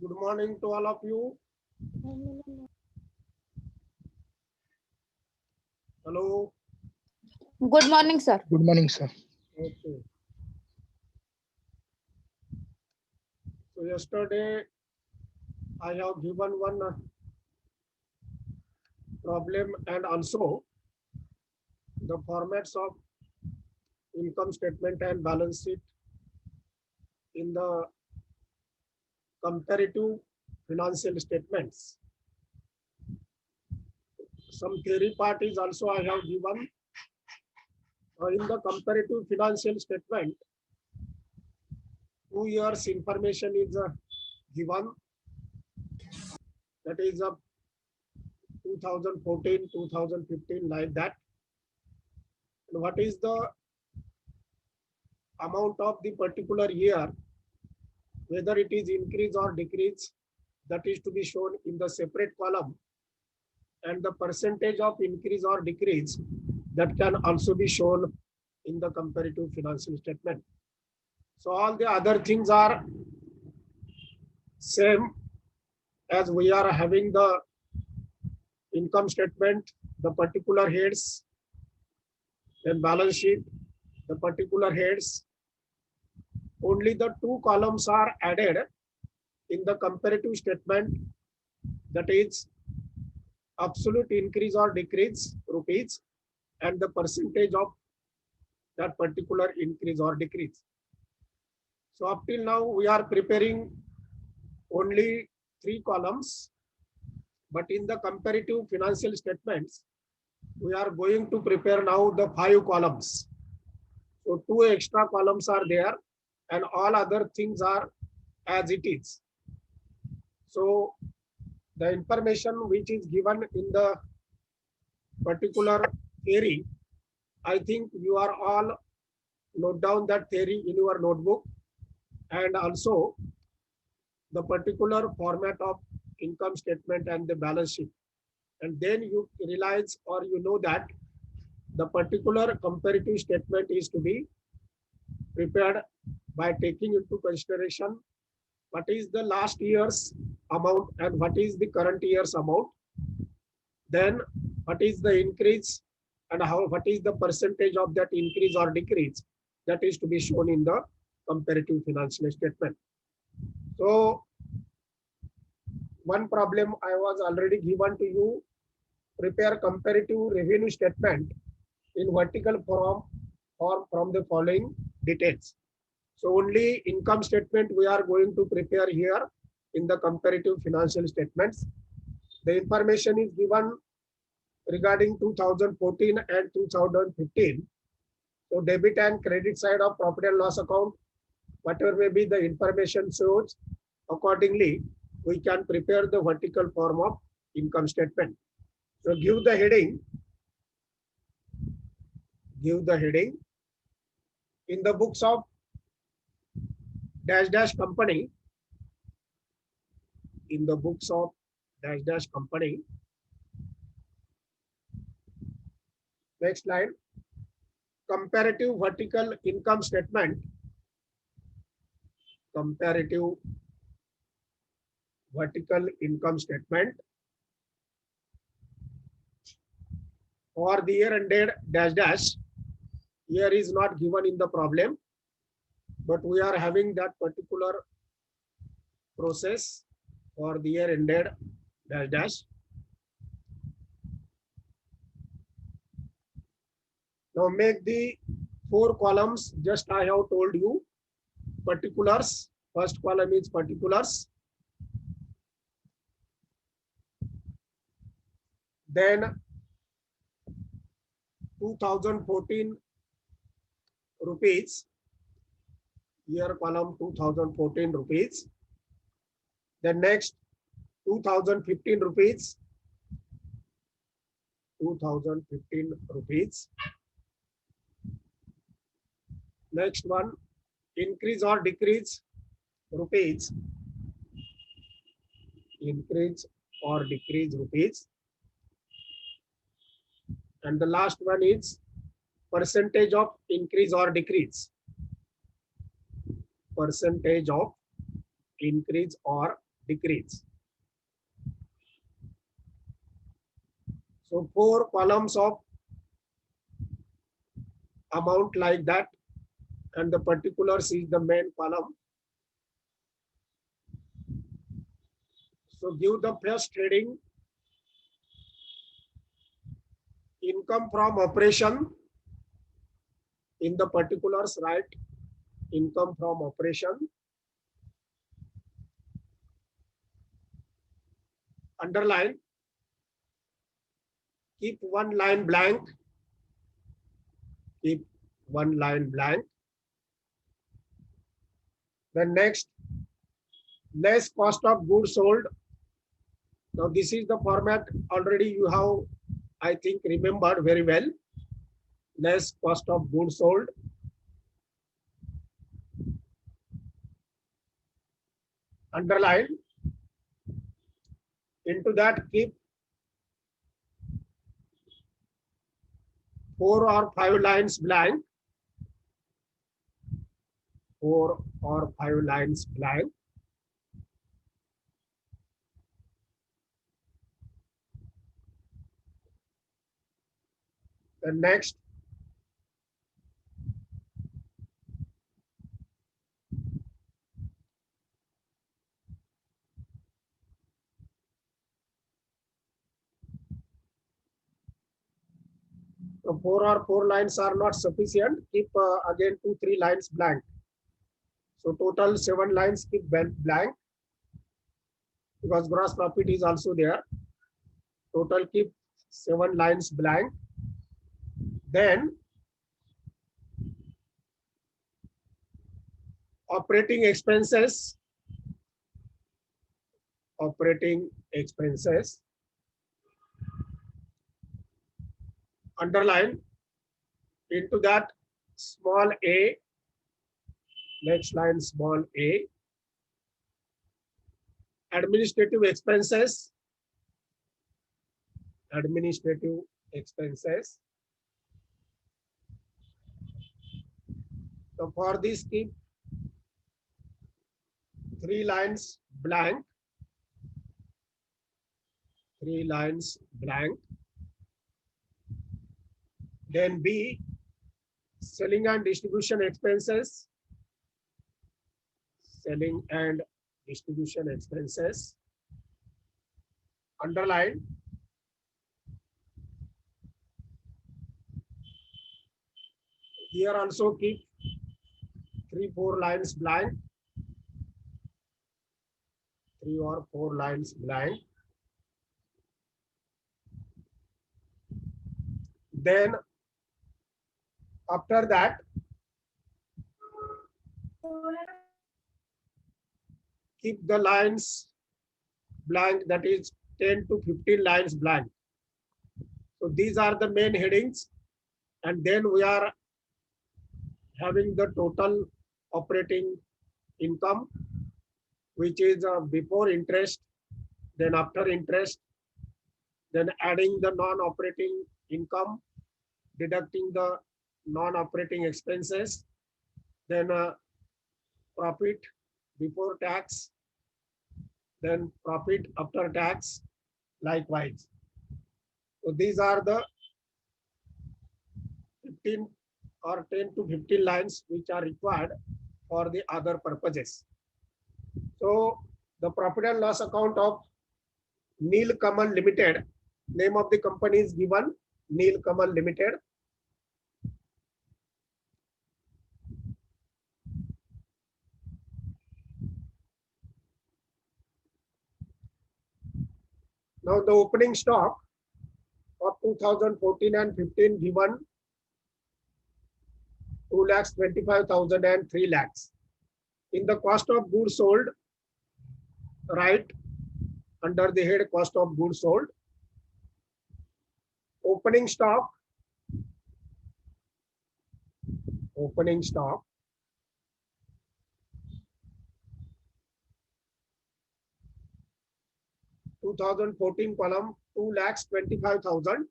Good morning to all of you. Hello. Good morning, sir. Good morning, sir. Okay. So yesterday I have given one problem and also the formats of income statement and balance sheet in the comparative financial statements. Some theory part is also I have given in the comparative financial statement. 2 years information is given, that is 2014, 2015, like that. And what is the amount of the particular year, whether it is increase or decrease, that is to be shown in the separate column, and the percentage of increase or decrease that can also be shown in the comparative financial statement. So all the other things are same as we are having the income statement, the particular heads, then balance sheet, the particular heads. Only the two columns are added in the comparative statement, that is absolute increase or decrease rupees and the percentage of that particular increase or decrease. So up till now we are preparing only 3 columns, but in the comparative financial statements we are going to prepare now the 5 columns. So 2 extra columns are there and all other things are as it is. So the information which is given in the particular theory, I think you are all note down that theory in your notebook, and also the particular format of income statement and the balance sheet. And then you realize or you know that the particular comparative statement is to be prepared by taking into consideration what is the last year's amount and what is the current year's amount, then what is the increase and what is the percentage of that increase or decrease that is to be shown in the comparative financial statement. So one problem I was already given to you: prepare comparative revenue statement in vertical form or from the following details. So only income statement we are going to prepare here in the comparative financial statements. The information is given regarding 2014 and 2015. So debit and credit side of profit and loss account, whatever may be the information shows, accordingly we can prepare the vertical form of income statement. So give the heading in the books of dash dash company, in the books of dash dash company. Next line, comparative vertical income statement, comparative vertical income statement for the year ended dash dash. Here is not given in the problem, but we are having that particular process for the year ended dash dash. Now make the 4 columns just I have told you. Particulars, first column is particulars. Then 2014 rupees, here column 2014 rupees. Then next 2015 rupees, 2015 rupees. Next one, increase or decrease rupees, increase or decrease rupees. And the last one is percentage of increase or decrease, percentage of increase or decrease. So 4 columns of amount like that, and the particulars is the main column. So give the first heading, income from operation. In the particulars, write income from operation. Underline, keep one line blank, keep one line blank. Then next, less cost of goods sold. Now this is the format already you have, I think, remembered very well. Less cost of goods sold. Underline. Into that keep 4 or 5 lines blank. 4 or 5 lines blank. Then next, so 4 lines are not sufficient. Keep again 2-3 lines blank. So total 7 lines keep blank, because gross profit is also there. Total keep 7 lines blank. Then operating expenses. Operating expenses. Underline. Into that small a. Next line small a. Administrative expenses. Administrative expenses. So for this keep 3 lines blank. 3 lines blank. Then B, selling and distribution expenses. Selling and distribution expenses. Underline. Here also keep 3-4 lines blank. 3 or 4 lines blank. Then after that, keep the lines blank, that is 10 to 15 lines blank. So these are the main headings, and then we are having the total operating income, which is before interest, then after interest, then adding the non-operating income, deducting the non-operating expenses, then profit before tax, then profit after tax, likewise. So these are the 15 or 10 to 15 lines which are required for the other purposes. So the profit and loss account of Nilkamal Limited, name of the company is given, Nilkamal Limited. Now the opening stock of 2014 and 15 given 2,25,000 and 3 lakhs. In the cost of goods sold, right under the head cost of goods sold, opening stock, 2014 column 2,25,000,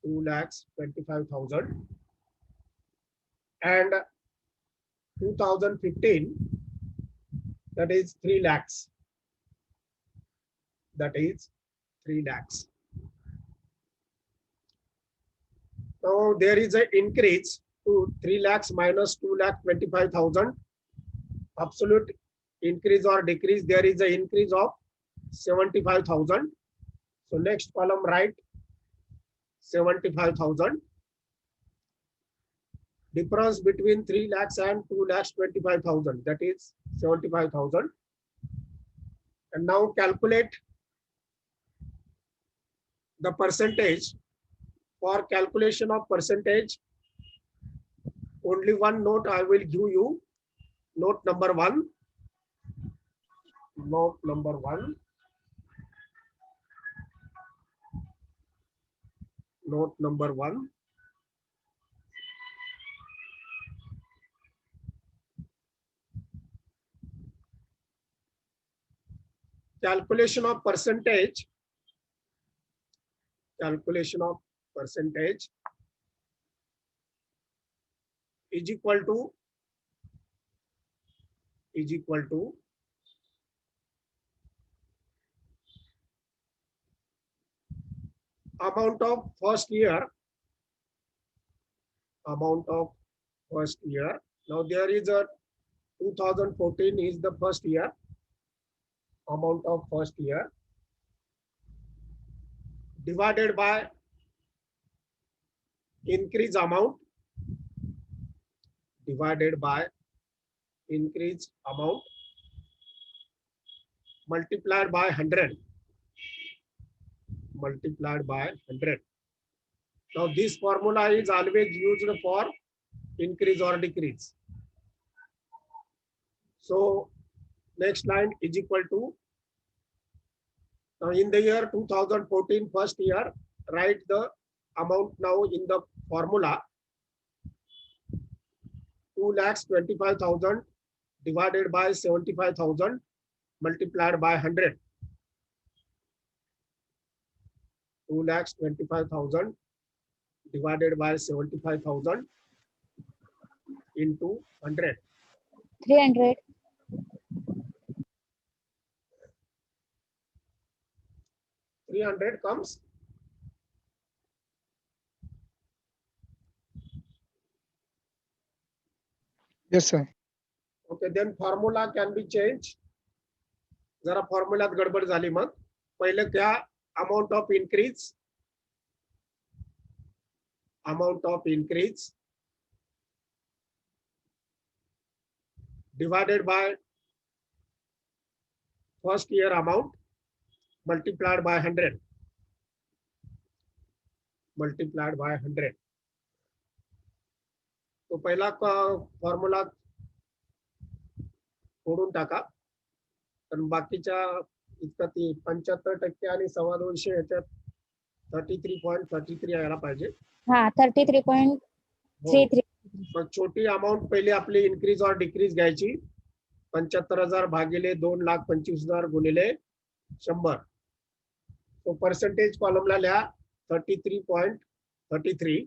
2,25,000, and 2015, that is 3 lakhs. That is 3 lakhs. Now there is an increase to 3 lakhs minus 2,25,000. Absolute increase or decrease, there is an increase of 75,000. So next column write 75,000. Difference between 3 lakhs and 2,25,000, that is 75,000. And now calculate the percentage. For calculation of percentage, only one note I will give you. Note number 1. Note number 1. Note number 1. Calculation of percentage. Calculation of percentage is equal to amount of first year. Amount of first year. Now there is a 2014 is the first year. Amount of first year divided by increase amount, divided by increase amount, multiplied by 100. Multiplied by 100. Now this formula is always used for increase or decrease. So next line is equal to, now in the year 2014 first year, write the amount now in the formula. 2,25,000 divided by 75,000 multiplied by 100. 2,25,000 divided by 75,000 into 100. 300. 300 comes. Yes, sir. Okay, then formula can be changed. जरा फॉर्म्युलात गडबड झाली. मग पहिले क्या amount of increase, amount of increase divided by first year amount multiplied by 100. Multiplied by 100. तो पहिला formula फोडून टाका. कारण बाकीच्या इतका ती 75% आणि 2.25 याच्यात 33.33 यायला पाहिजे. हा 33.33. मग छोटी अमाऊंट पहिले आपली इन्क्रीज और डिक्रीज घ्यायची. 75,000 भागिले 2,25,000 गुणिले 100. तो पर्सेंटेज कॉलमला लिहा 33.33.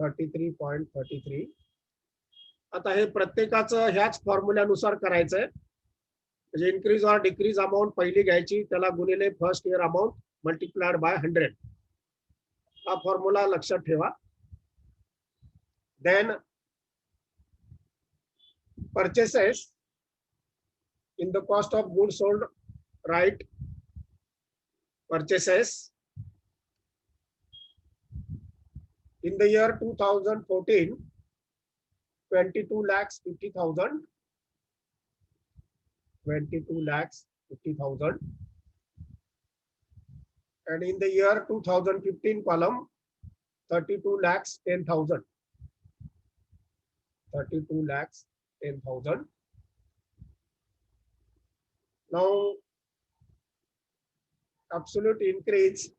33.33. आता हे प्रत्येकाचं ह्याच फॉर्म्युल्यानुसार करायचंय. म्हणजे इन्क्रीज और डिक्रीज अमाऊंट पहिली घ्यायची, त्याला गुणिले first year amount multiplied by 100. हा फॉर्म्युला लक्षात ठेवा. Then purchases in the cost of goods sold, right? Purchases in the year 2014, 22,50,000. 22,50,000. And in the year 2015 column, 32,10,000. 32,10,000. Now, absolute increase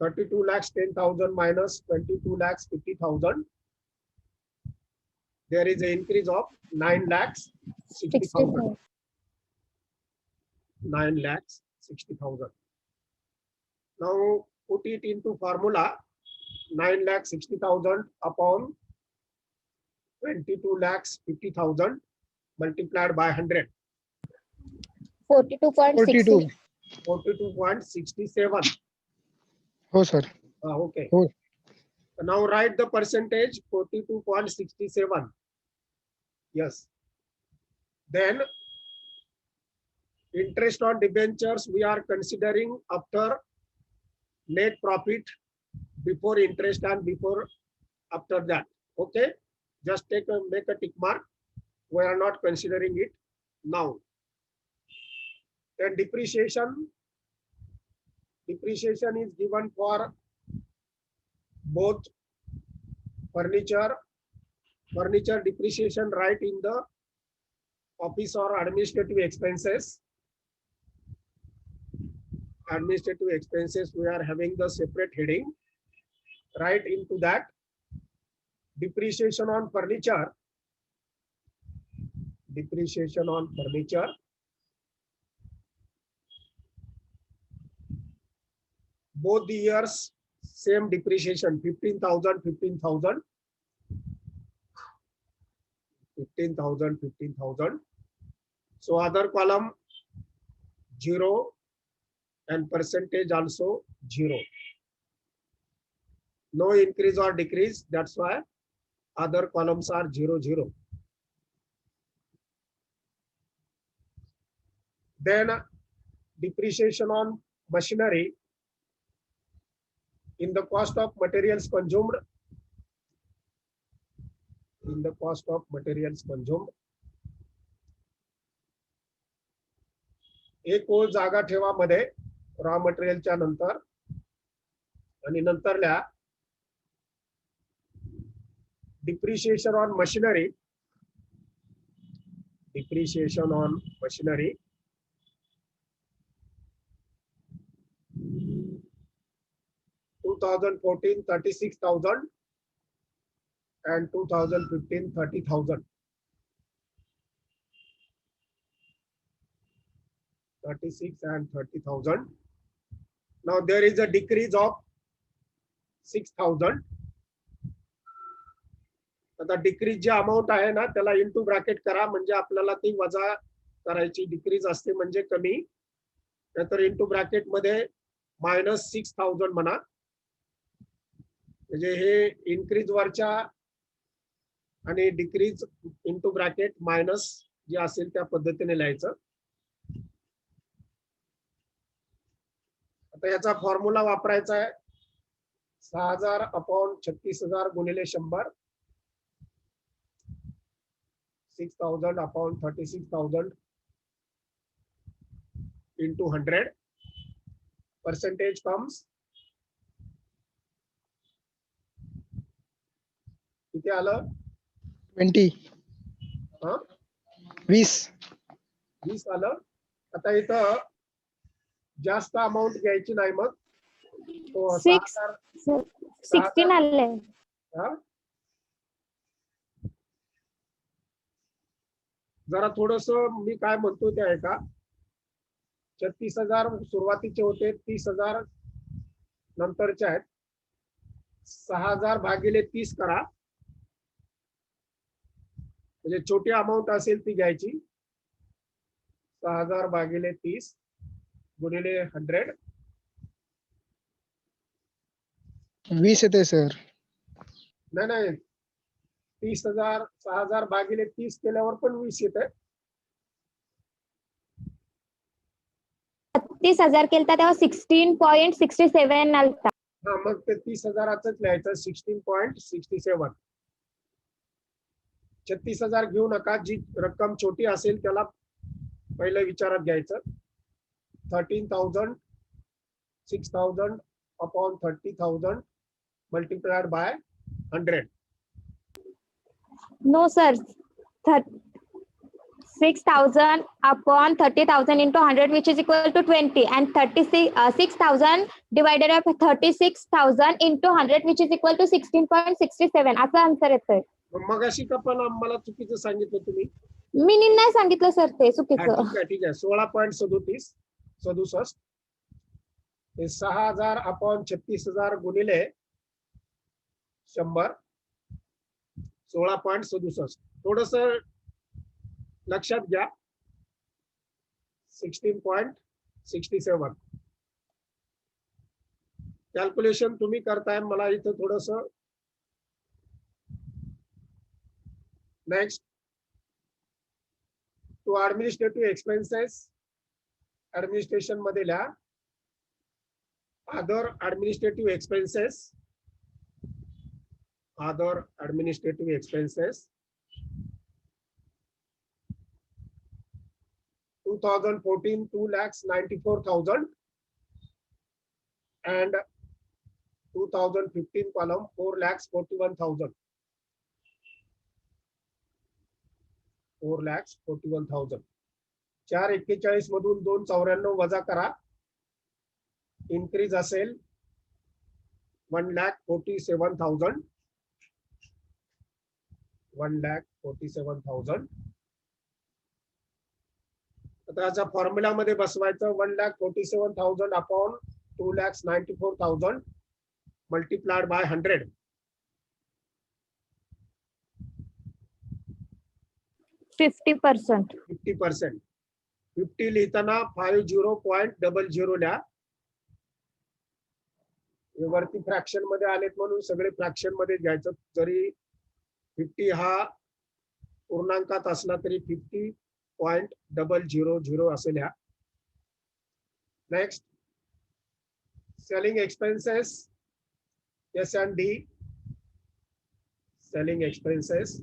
32,10,000 minus 22,50,000. There is an increase of 9,60,000. 9,60,000. Now put it into formula. 9,60,000 upon 22,50,000 multiplied by 100. 42.60. 42.67. हो sir. Okay. हो. Now write the percentage 42.67. Yes. Then interest on debentures we are considering after net profit, before interest and before after that. Okay. Just make a tick mark. We are not considering it now. Then depreciation is given for both furniture depreciation, right, in the office or administrative expenses. Administrative expenses, we are having the separate heading. Right into that. Depreciation on furniture. Both the years same depreciation, 15,000, 15,000. 15,000. So other column 0 and percentage also 0. No increase or decrease. That's why other columns are 0, 0. Then depreciation on machinery in the cost of materials consumed. एक ओळ जागा ठेवा मध्ये raw मटेरियलच्या नंतर आणि नंतरल्या depreciation on machinery. 2014 36,000 and 2015 30,000. 36 and 30,000. Now there is a decrease of 6,000. आता decrease जे amount आहे ना त्याला इंटू ब्रॅकेट करा, म्हणजे आपल्याला ती वजा करायची. डिक्रीज असते म्हणजे कमी, तर इंटू ब्रॅकेट मध्ये -6,000 म्हणा. म्हणजे हे इन्क्रीज वरच्या आणि डिक्रीज इंटू ब्रॅकेट मायनस जे असेल त्या पद्धतीने लिहायचं. आता याचा फॉर्म्युला वापरायचा आहे. 6,000 अपॉन 36,000 गुणिले 100. 6,000 upon 36,000 into 100. Percentage comes. किती आलं? 20. 20 आलं. आता इथं जास्त अमाऊंट घ्यायची नाही, मग 16 आले. जरा थोडस मी काय म्हणतो ते आहे का. 36,000 सुरुवातीचे होते, 30,000 नंतरचे आहेत. 6,000 भागिले 30 करा, म्हणजे छोटी अमाऊंट असेल ती घ्यायची. 6,000 भागिले 30 गुणिले 100. 20 येते सर. नाही 30,000 6,000 भागिले 30 केल्यावर पण 20 येते. 30,000 केलता तेव्हा 16.67 आलता. हा, मग ते 30,000च लिहायचं. 16.67. 36,000 घेऊ नका. जी रक्कम छोटी असेल त्याला पहिलं विचारात घ्यायचं. 13,000 6,000 upon 30,000 multiplied by 100. No sir, 6,000 upon 30,000 into 100, which is equal to 20, and 6,000 divided by 36,000 into 100, which is equal to 16.67. असा आन्सर येतोय. मगाशी का पण आम्हाला चुकीचं सांगितलं तुम्ही. मी नाही सांगितलं सर ते चुकीचं. ठीक आहे. 16.67. 6,000 अपॉन 36,000 गुणिले 100. 16.67. थोडस लक्षात घ्या 16.67. कॅल्क्युलेशन तुम्ही करताय, मला इथं थोडस next to administrative expenses. Administration मध्ये लिहा other administrative expenses. Other administrative expenses 2014 2,94,000 and 2015 column 4,41,000. 4,41,000. 441 मधून 294 वजा करा. इन्क्रीज असेल 1,47,000. 1,47,000. आता याचा फॉर्म्युला मध्ये बसवायचं. 1,47,000 अपॉन 2,94,000 मल्टिप्लाइड बाय 100. 50%. 50%. 50 लिहिताना 50.00 लिहा. हे वरती फ्रॅक्शन मध्ये आलेत म्हणून सगळे फ्रॅक्शन मध्ये घ्यायचं. जरी 50 हा पूर्णांकात असला तरी 50.000 असे लिहा. Next selling expenses S&D. Selling expenses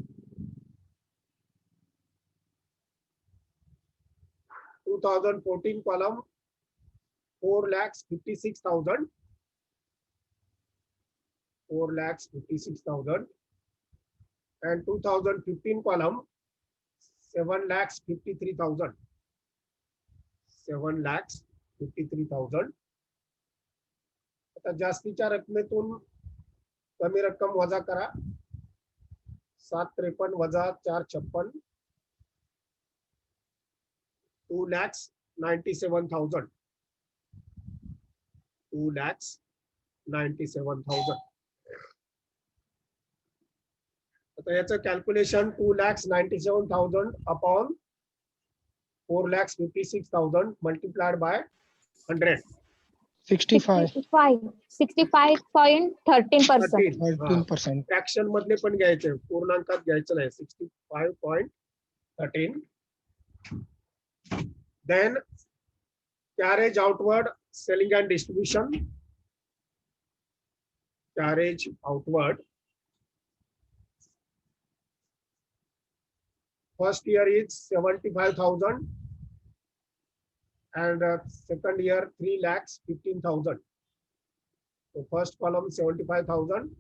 2014 column 4,56,000. 4,56,000 and 2015 column 7,53,000. 7,53,000. आता जास्तीच्या रकमेतून कमी रक्कम वजा करा. 753 वजा 456 2,97,000. 2,97,000. आता याचं calculation 2,97,000 upon 4,56,000 multiplied by 100. 65. 65.13%. 13%. Fraction मधले पण घ्यायचे, पूर्णांकात घ्यायचं नाही. 65.13. Then carriage outward, selling and distribution. Carriage outward. First year is 75,000 and second year 3,15,000. So first column 75,000,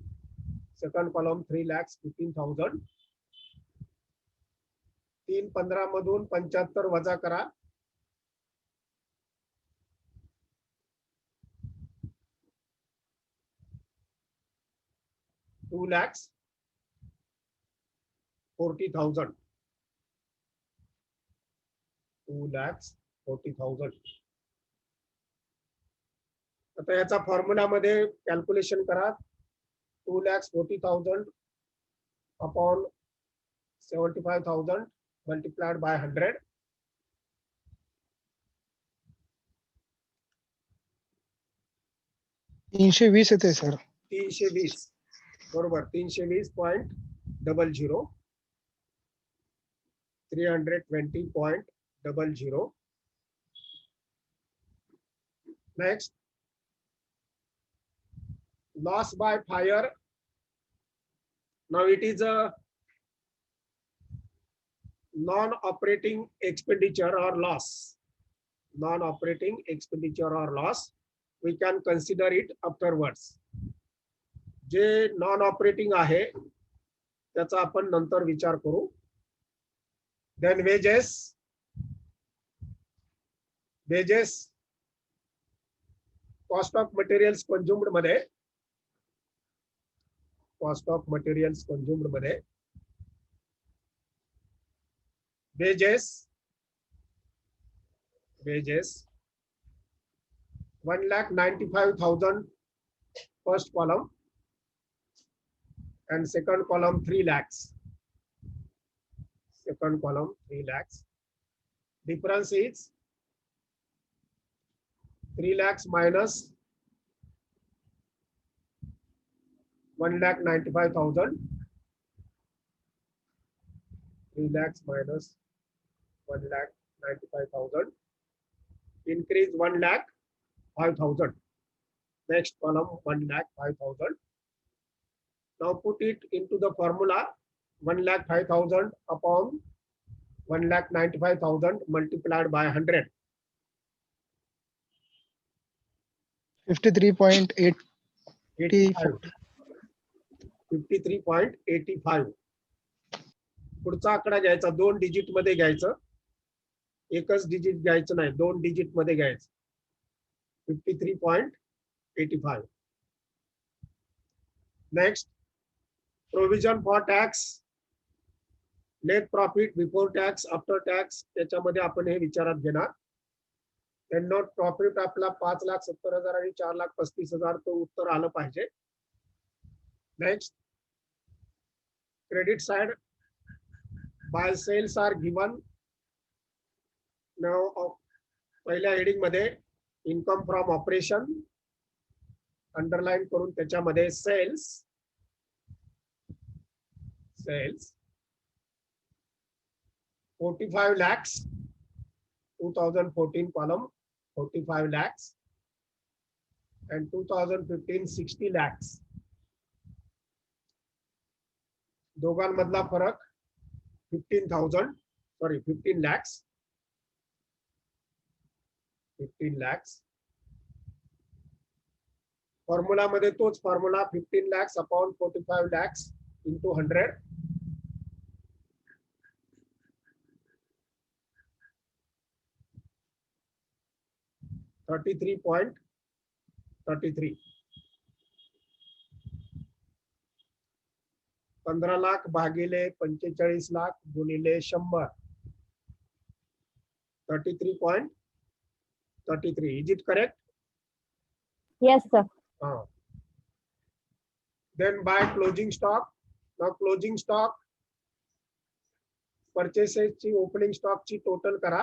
second column 3,15,000. 315 मधून 75 वजा करा. 2,40,000. 2,40,000. आता याचा फॉर्म्युला मध्ये कॅल्क्युलेशन करा. 2,40,000 अपॉन 75,000 multiplied by 100. 320 येते सर. 320 बरोबर. 320.00. 320.00. Next, loss by fire. Now it is a non-operating expenditure or loss. Non-operating expenditure or loss. We can consider it afterwards. जे नॉन ऑपरेटिंग आहे त्याचा आपण नंतर विचार करू. Then wages. Wages cost of materials consumed मध्ये. Cost of materials consumed मध्ये wages. Wages 1,95,000 first column and second column 3 lakhs. Second column 3 lakhs. Difference is 3 lakhs minus 1,95,000. 3 lakhs minus 1,95,000. Increase 1,05,000. Next column 1,05,000. Now put it into the formula. 1,05,000 upon 1,95,000 multiplied by 100. 53.84. 53.85. पुढचा आकडा घ्यायचा 2 digit मध्ये घ्यायचं, एकच digit घ्यायचं नाही, 2 digit मध्ये घ्यायचं. 53.85. Next, provision for tax, net profit before tax, after tax, त्याच्यामध्ये आपण हे विचारात घेणार. नेट प्रॉफिट आपला 5,70,000 आणि 4,35,000 तो उत्तर आलं पाहिजे. Next, credit side, buy sales are given. Now पहिल्या हेडिंग मध्ये इन्कम फ्रॉम ऑपरेशन अंडरलाइन करून त्याच्यामध्ये sales 45 lakhs, 2014 column 45 lakhs and 2015 60 lakhs. दोघांमधला फरक 15 lakhs. 15 lakhs. फॉर्म्युला मध्ये तोच formula 15 lakhs upon 45 lakhs into 100. $33.33. 15 lakh भागिले 45 लाख गुणिले 100. 33.33. Is it correct? Yes, sir. Then buy closing stock. Now closing stock purchases ची opening stock ची total करा.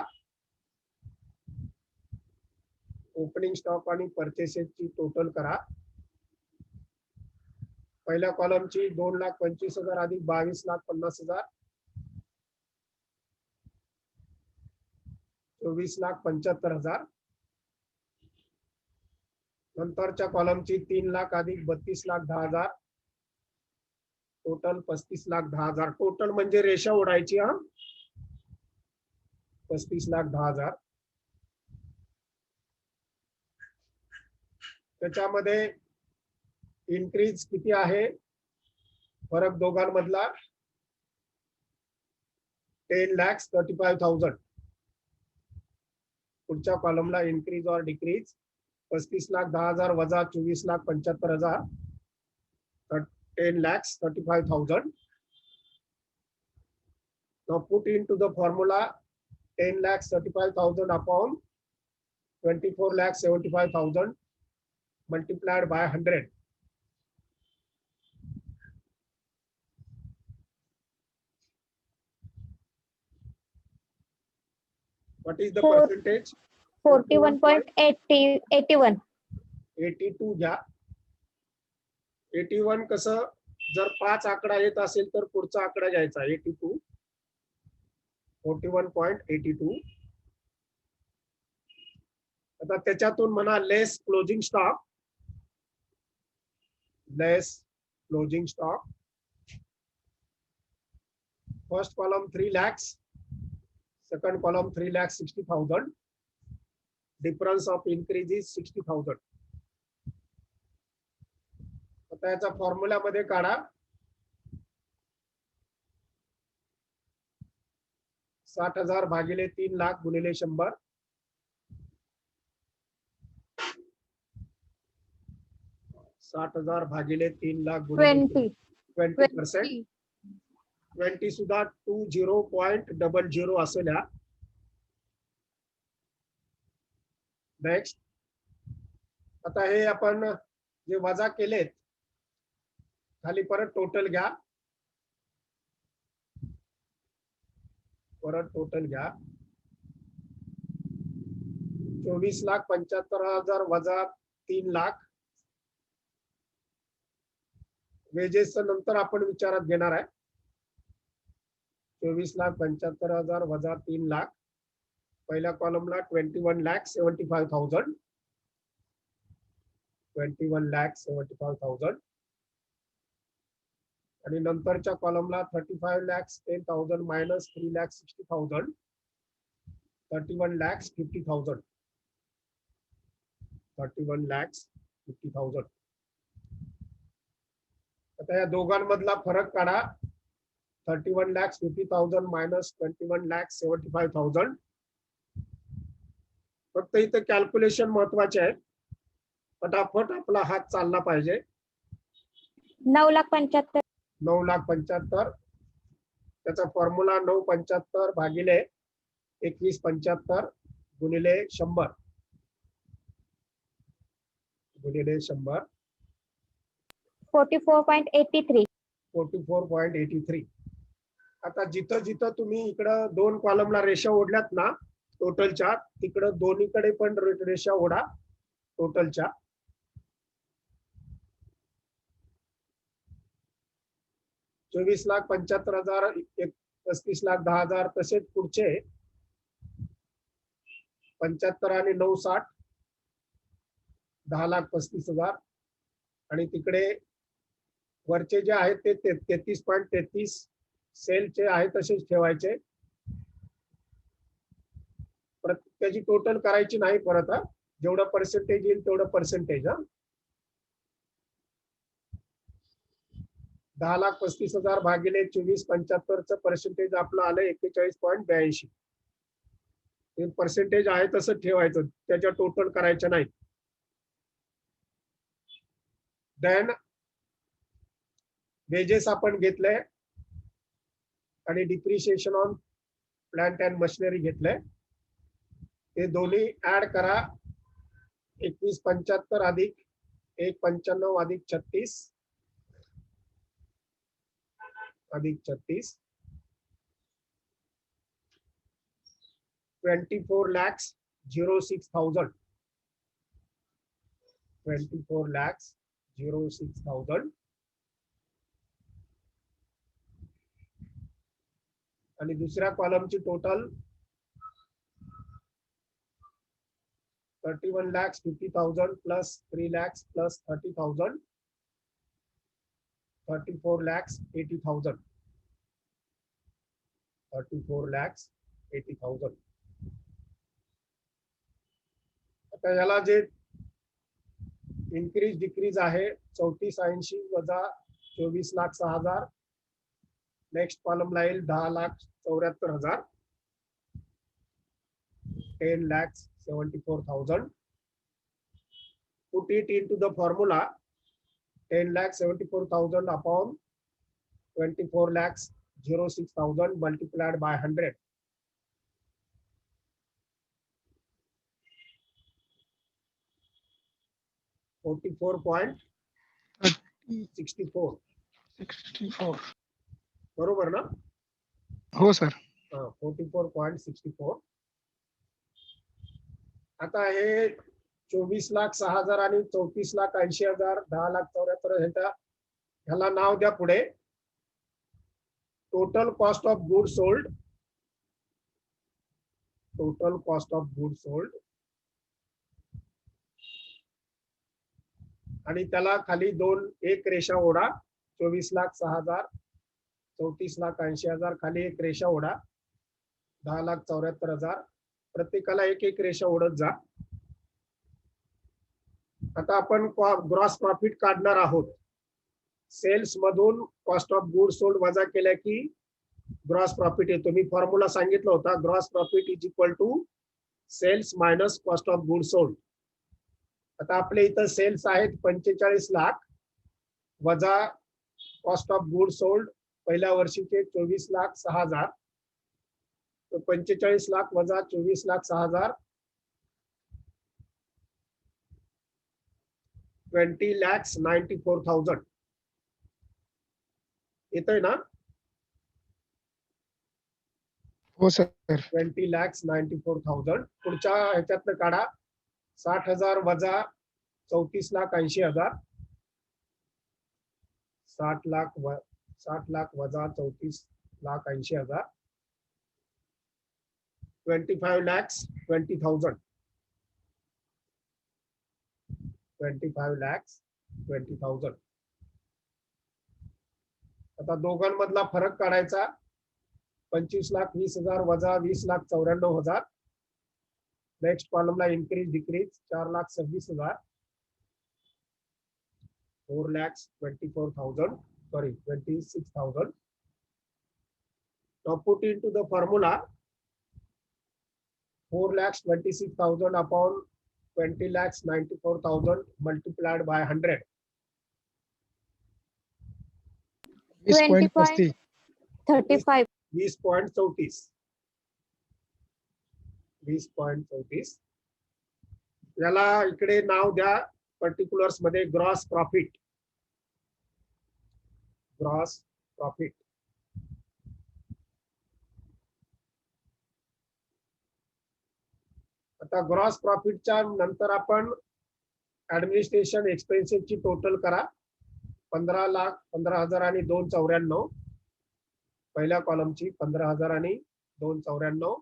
ओपनिंग स्टॉक आणि purchases ची टोटल करा. पहिल्या कॉलमची 2,25,000 अधिक 22,50,000 24,75,000. नंतरच्या कॉलमची 3 लाख अधिक 32,10,000 टोटल 35,10,000. टोटल म्हणजे रेषा ओढायची. 35,10,000. त्याच्यामध्ये इन्क्रीज किती आहे फरक दोघांमधला? 10,35,000. पुढच्या कॉलमला इन्क्रीज और डिक्रीज 35,10,000 वजा 24,75,000 10,35,000. Now put into the formula 10,35,000 upon 24,75,000 multiplied by 100. What is the percentage? 41.81. 82 घ्या. 81 कसं, जर 5 आकडा येत असेल तर पुढचा आकडा घ्यायचा 82. 41.82. आता त्याच्यातून म्हणा less closing stock. First column 3 lakhs, second column 3,60,000. Difference of increase is 60,000. आता याचा फॉर्म्युला मध्ये काढा. 60,000 भागिले 3 लाख गुणिले 100. 60,000 भागिले 3 लाख गुणिले 20%. 20 सुद्धा 20.00 असेल. नेक्स्ट, आता हे आपण जे वजा केलेत खाली परत टोटल घ्या. परत टोटल घ्या. 24,75,000 वजा 3 लाख. वेजेस नंतर आपण विचारात घेणार आहे. 24,75,000 वजा 3 लाख. पहिल्या कॉलमला 21,75,000. 21,75,000 आणि नंतरच्या कॉलमला 35,10,000 मायनस 3,60,000. 31,50,000. 31,50,000. आता या दोघांमधला फरक काढा. 31,50,000 मायनस 21,75,000. फक्त इथं कॅल्क्युलेशन महत्वाचे आहे. फटाफट आपला हात चालला पाहिजे. 9,75,000. 9,75,000. त्याचा फॉर्म्युला 9,75 भागिले 21,75 गुणिले 100 गुणिले 100. 44.83. 44.83. आता जिथं जिथं तुम्ही इकडं 2 कॉलमला रेषा ओढल्यात ना टोटलच्या, तिकडं दोन्हीकडे पण रेषा ओढा टोटलच्या. चोवीस लाख 75,000, 35,10,000 तसेच पुढचे 75 आणि 960 10,35,000 आणि तिकडे वरचे जे आहेत ते 33.33 सेलचे आहे तसेच ठेवायचे. त्याची टोटल करायची नाही परत. जेवढं पर्सेंटेज येईल तेवढं पर्सेंटेज. 10,35,000 भागिले 24,75 पर्सेंटेज आपलं आलं 41.82. हे पर्सेंटेज आहे तसं ठेवायचं, त्याच्या टोटल करायचं नाही. देन वेजेस आपण घेतले आणि depreciation on plant and machinery घेतलंय. ते दोन्ही ऍड करा. 21,75 अधिक 1,95 अधिक 36 अधिक 36 24,06,000. 24,06,000 आणि दुसऱ्या कॉलमची टोटल 31,50,000 प्लस 3 lakhs प्लस 30,000 34,80,000. 34,80,000. आता याला जे इन्क्रीज डिक्रीज आहे 34,80 वजा 24,06,000. नेक्स्ट कॉलमला येईल 10,74,000. 10,74,000. Put it into the formula. 10,74,000 upon 24,06,000 multiplied by 100. 44.64. 64. बरोबर ना? हो सर. 44.64. आता हे 24,06,000 आणि 34,80,000 10,74,000 ह्याला नाव द्या पुढे total cost of good sold. Total cost of good sold आणि त्याला खाली एक रेषा ओढा. 24,06,000 34,80,000 खाली एक रेषा ओढा. 10,74,000 प्रत्येकाला एक रेषा ओढत जा. आता आपण ग्रॉस प्रॉफिट काढणार आहोत. सेल्स मधून कॉस्ट ऑफ गुड सोल्ड वजा केल्या की ग्रॉस प्रॉफिट येतो. मी फॉर्म्युला सांगितलं होता. Gross profit is equal to sales minus cost of good sold. आता आपले इथं सेल्स आहेत 45 लाख वजा कॉस्ट ऑफ गुड सोल्ड पहिल्या वर्षीचे 24,06,000. 45 लाख वजा 24,06,000 20,94,000 येतोय ना? हो सर. 20,94,000. पुढच्या ह्याच्यातनं काढा 60,000 वजा 34,80,000. 60 लाख वजा 34,80,000. 25,20,000. 25,20,000. आता दोघांमधला फरक काढायचा. 25,20,000 वजा 20,94,000. Next कॉलमला increase decrease 4,26,000. 4,24,000. Sorry, 26,000. Now put into the formula 4,26,000 upon 20,94,000 multiplied by 100. 20.35. 35. 20.34. 20.34. याला इकडे नाव द्या पर्टिक्युलर्स मध्ये ग्रॉस प्रॉफिट. Gross profit. आता ग्रॉस प्रॉफिटच्या नंतर आपण ऍडमिनिस्ट्रेशन एक्सपेन्सेसची टोटल करा. 15,00,15,000 आणि 294. पहिल्या कॉलमची 15,000 आणि 294.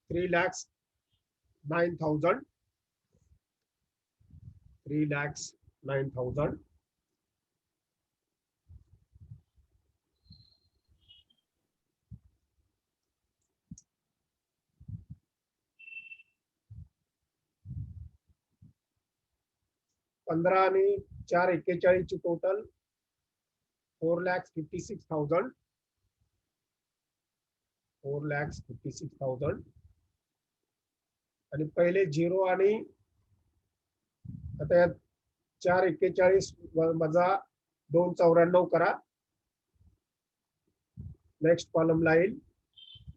3,09,000. 3,09,000. पंधरा आणि 4,41 ची टोटल 4,56,000. 4,56,000. आणि पहिले 0 आणि आता यात 4,41 वजा 294 करा. नेक्स्ट कॉलम ला येईल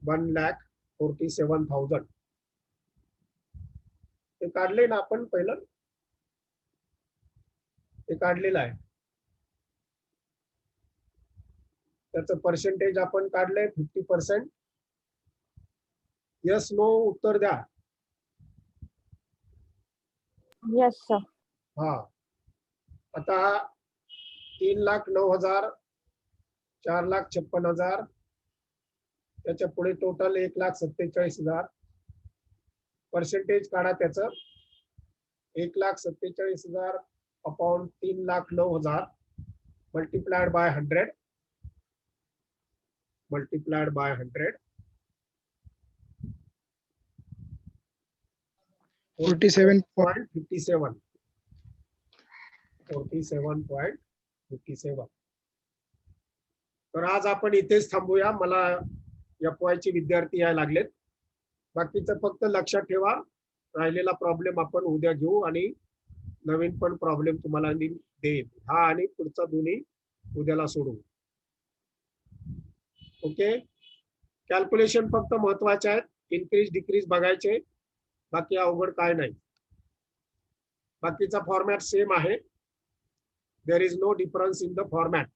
1,47,000. ते काढले ना आपण पहिलं. ते काढलेलं आहे. त्याचं पर्सेंटेज आपण काढलंय 50%. यस नो उत्तर द्या. Yes, sir. हा. आता 3,09,000, 4,56,000. त्याच्या पुढे टोटल 1,47,000. पर्सेंटेज काढा त्याचं. 1,47,000 upon 3,09,000 multiplied by 100. Multiplied by 100. 47.57. 47.57. तर आज आपण इथेच थांबूया. मला FY चे विद्यार्थी यायला लागलेत. बाकीचं फक्त लक्षात ठेवा. राहिलेला प्रॉब्लेम आपण उद्या घेऊ आणि नवीन पण प्रॉब्लेम तुम्हाला देईल. हा आणि पुढचा दोन्ही उद्याला सोडू. ओके. कॅल्क्युलेशन फक्त महत्वाचे आहेत. इन्क्रीज डिक्रीज बघायचे. बाकी अवघड काय नाही. बाकीचा फॉर्मॅट सेम आहे. There is no difference in the format.